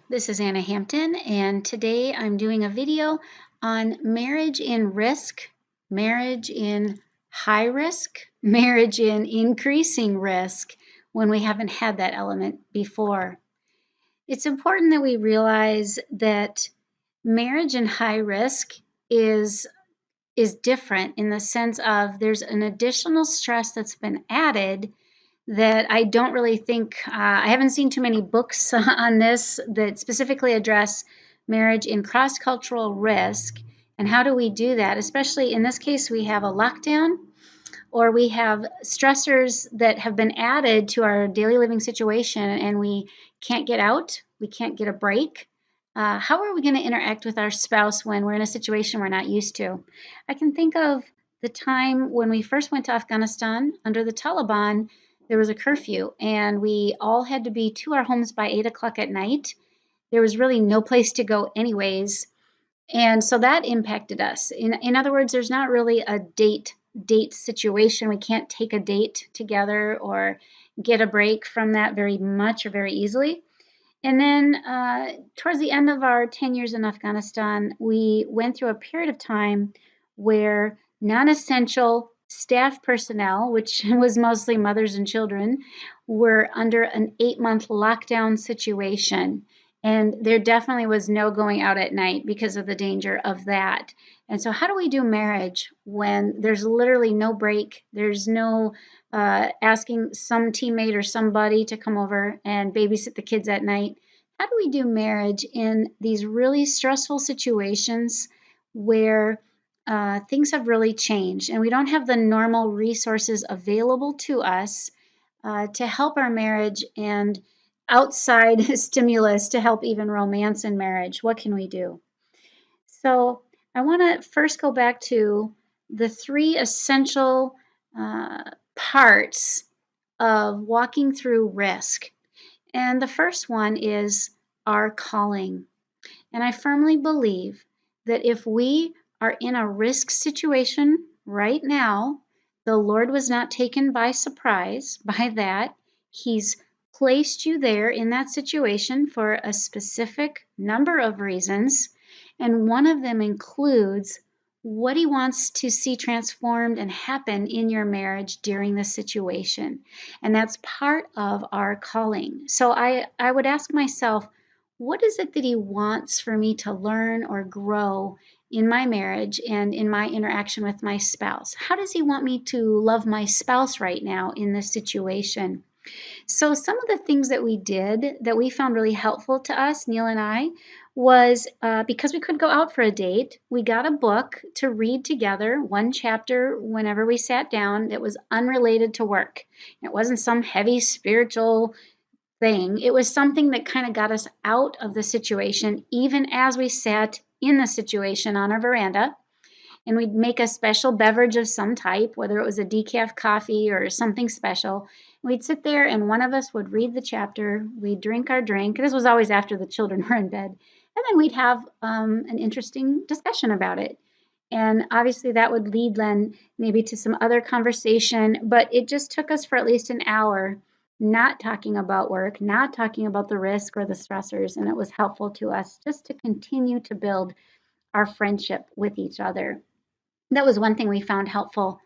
This is Anna Hampton, and today I'm doing a video on marriage in risk, marriage in high risk, marriage in increasing risk when we haven't had that element before. It's important that we realize that marriage in high risk is different in the sense of there's an additional stress that's been added that I don't really think, I haven't seen too many books on this that specifically address marriage in cross-cultural risk. And how do we do that? Especially in this case, we have a lockdown or we have stressors that have been added to our daily living situation and we can't get out, we can't get a break. How are we going to interact with our spouse when we're in a situation we're not used to? I can think of the time when we first went to Afghanistan under the Taliban. There was a curfew and we all had to be to our homes by 8 o'clock at night. There was really no place to go anyways. And so that impacted us. In other words, there's not really a date situation. We can't take a date together or get a break from that very much or very easily. And then towards the end of our 10 years in Afghanistan, we went through a period of time where non-essential staff personnel, which was mostly mothers and children, were under an 8-month lockdown situation. And there definitely was no going out at night because of the danger of that. And so how do we do marriage when there's literally no break? There's no asking some teammate or somebody to come over and babysit the kids at night. How do we do marriage in these really stressful situations where things have really changed and we don't have the normal resources available to us to help our marriage and outside stimulus to help even romance in marriage? What can we do? So I want to first go back to the three essential parts of walking through risk. And the first one is our calling. And I firmly believe that if we are in a risk situation right now, the Lord was not taken by surprise by that. He's placed you there in that situation for a specific number of reasons. And one of them includes what he wants to see transformed and happen in your marriage during the situation. And that's part of our calling. So I would ask myself, what is it that he wants for me to learn or grow in my marriage and in my interaction with my spouse? How does he want me to love my spouse right now in this situation? So some of the things that we did that we found really helpful to us, Neil and I, was because we could go out for a date, we got a book to read together, one chapter whenever we sat down that was unrelated to work. It wasn't some heavy spiritual thing. It was something that kind of got us out of the situation, even as we sat in the situation on our veranda. And we'd make a special beverage of some type, whether it was a decaf coffee or something special. We'd sit there and one of us would read the chapter, we'd drink our drink. This was always after the children were in bed. And then we'd have an interesting discussion about it. And obviously that would lead then maybe to some other conversation, but it just took us for at least an hour not talking about work, not talking about the risk or the stressors. And it was helpful to us just to continue to build our friendship with each other. That was one thing we found helpful.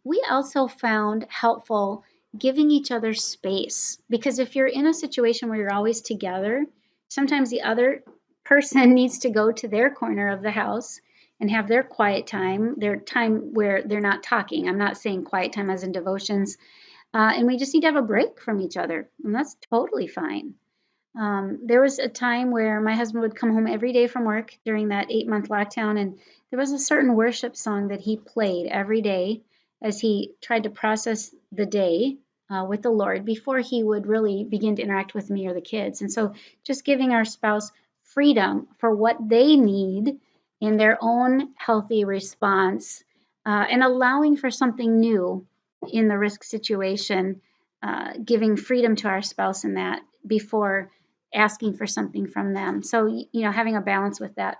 We also found helpful giving each other space because if you're in a situation where you're always together, sometimes the other person needs to go to their corner of the house and have their quiet time, their time where they're not talking. I'm not saying quiet time as in devotions. And we just need to have a break from each other, and that's totally fine. There was a time where my husband would come home every day from work during that 8-month lockdown, and there was a certain worship song that he played every day as he tried to process the day with the Lord before he would really begin to interact with me or the kids. And so just giving our spouse freedom for what they need in their own healthy response and allowing for something new in the risk situation, giving freedom to our spouse in that before asking for something from them. So, having a balance with that.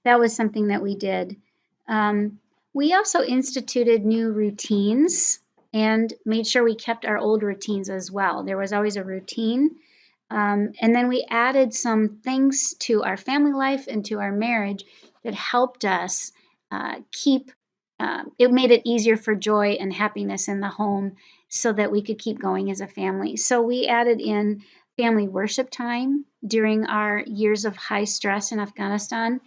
That was something that we did. We also instituted new routines and made sure we kept our old routines as well. There was always a routine And then we added some things to our family life and to our marriage that helped us keep, it made it easier for joy and happiness in the home so that we could keep going as a family. So we added in family worship time during our years of high stress in Afghanistan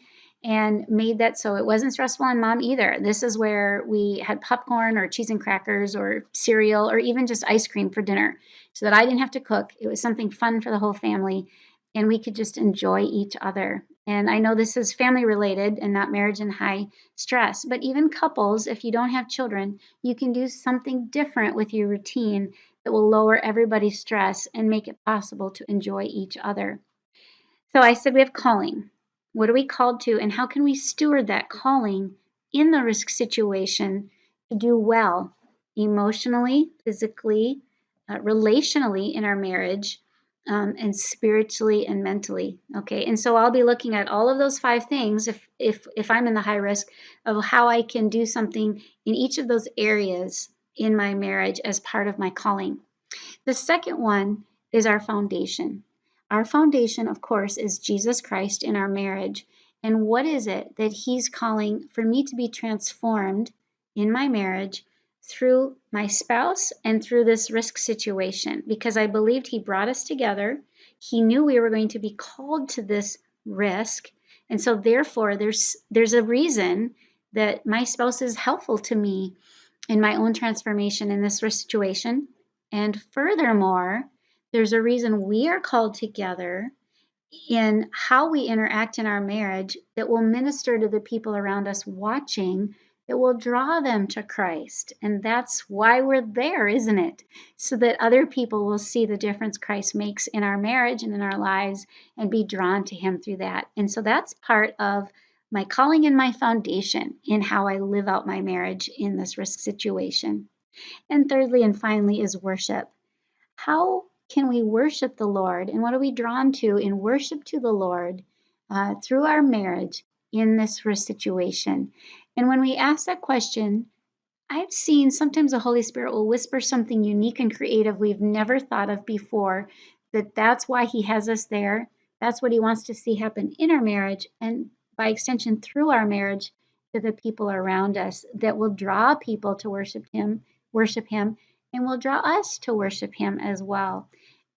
and made that so it wasn't stressful on mom either. This is where we had popcorn or cheese and crackers or cereal or even just ice cream for dinner so that I didn't have to cook. It was something fun for the whole family and we could just enjoy each other. And I know this is family related and not marriage and high stress, but even couples, if you don't have children, you can do something different with your routine that will lower everybody's stress and make it possible to enjoy each other. So I said we have calling. What are we called to, and how can we steward that calling in the risk situation to do well emotionally, physically, relationally in our marriage, and spiritually and mentally? Okay, and so I'll be looking at all of those 5 things if I'm in the high risk of how I can do something in each of those areas in my marriage as part of my calling. The second one is our foundation. Our foundation, of course, is Jesus Christ in our marriage. And what is it that He's calling for me to be transformed in my marriage through my spouse and through this risk situation? Because I believed He brought us together. He knew we were going to be called to this risk. And so therefore there's a reason that my spouse is helpful to me in my own transformation in this situation. And furthermore, there's a reason we are called together in how we interact in our marriage that will minister to the people around us watching, that will draw them to Christ. And that's why we're there, isn't it? So that other people will see the difference Christ makes in our marriage and in our lives and be drawn to Him through that. And so that's part of my calling and my foundation in how I live out my marriage in this risk situation. And thirdly and finally is worship. How can we worship the Lord? And what are we drawn to in worship to the Lord through our marriage in this risk situation? And when we ask that question, I've seen sometimes the Holy Spirit will whisper something unique and creative we've never thought of before, that's why He has us there. That's what He wants to see happen in our marriage and by extension through our marriage to the people around us that will draw people to worship Him, and will draw us to worship Him as well.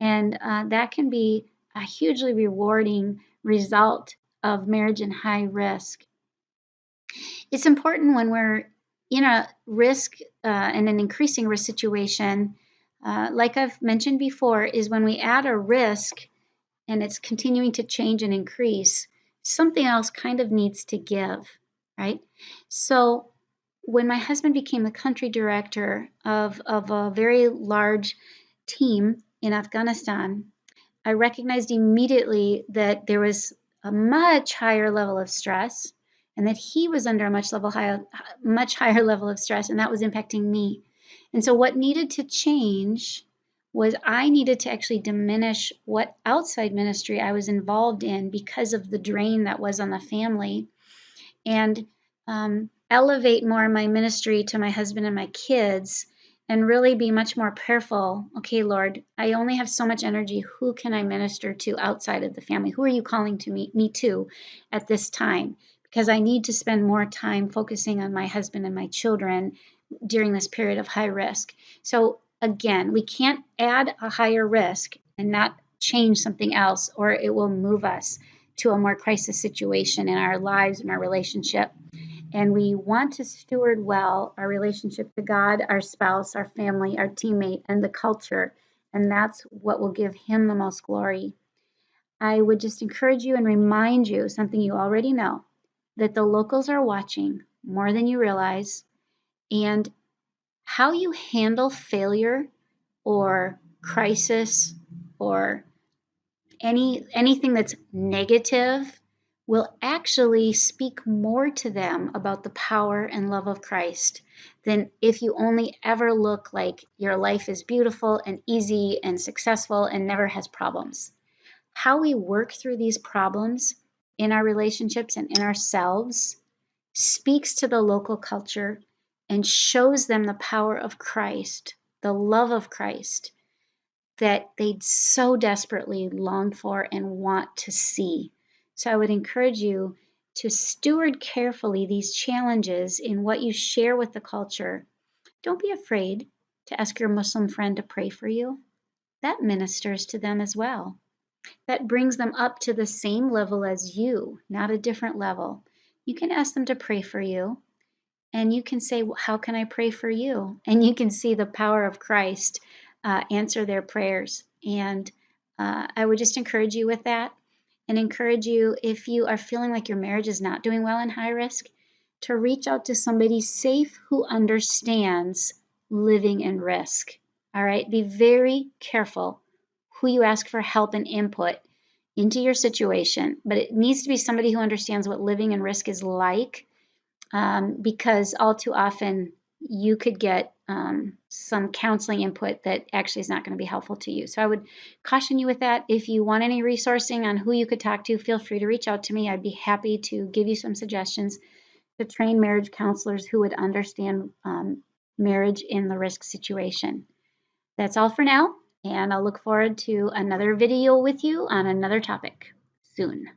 And that can be a hugely rewarding result of marriage in high risk. It's important when we're in a risk and an increasing risk situation, like I've mentioned before, is when we add a risk and it's continuing to change and increase, something else kind of needs to give, right? So when my husband became the country director of a very large team in Afghanistan, I recognized immediately that there was a much higher level of stress and that he was under a much higher level of stress, and that was impacting me. And so what needed to change was I needed to actually diminish what outside ministry I was involved in because of the drain that was on the family, and elevate more my ministry to my husband and my kids and really be much more prayerful. Okay, Lord, I only have so much energy. Who can I minister to outside of the family? Who are you calling to me to at this time? Because I need to spend more time focusing on my husband and my children during this period of high risk. So again, we can't add a higher risk and not change something else, or it will move us to a more crisis situation in our lives and our relationship. And we want to steward well our relationship to God, our spouse, our family, our teammate, and the culture. And that's what will give Him the most glory. I would just encourage you and remind you something you already know, that the locals are watching more than you realize. And how you handle failure or crisis or anything that's negative will actually speak more to them about the power and love of Christ than if you only ever look like your life is beautiful and easy and successful and never has problems. How we work through these problems in our relationships and in ourselves speaks to the local culture and shows them the power of Christ, the love of Christ, that they so desperately long for and want to see. So I would encourage you to steward carefully these challenges in what you share with the culture. Don't be afraid to ask your Muslim friend to pray for you. That ministers to them as well. That brings them up to the same level as you, not a different level. You can ask them to pray for you, and you can say, how can I pray for you? And you can see the power of Christ answer their prayers. And I would just encourage you with that, and encourage you, if you are feeling like your marriage is not doing well in high risk, to reach out to somebody safe who understands living in risk. All right, be very careful who you ask for help and input into your situation, but it needs to be somebody who understands what living in risk is like, because all too often you could get some counseling input that actually is not going to be helpful to you. So I would caution you with that. If you want any resourcing on who you could talk to, feel free to reach out to me. I'd be happy to give you some suggestions to train marriage counselors who would understand marriage in the risk situation. That's all for now, and I'll look forward to another video with you on another topic soon.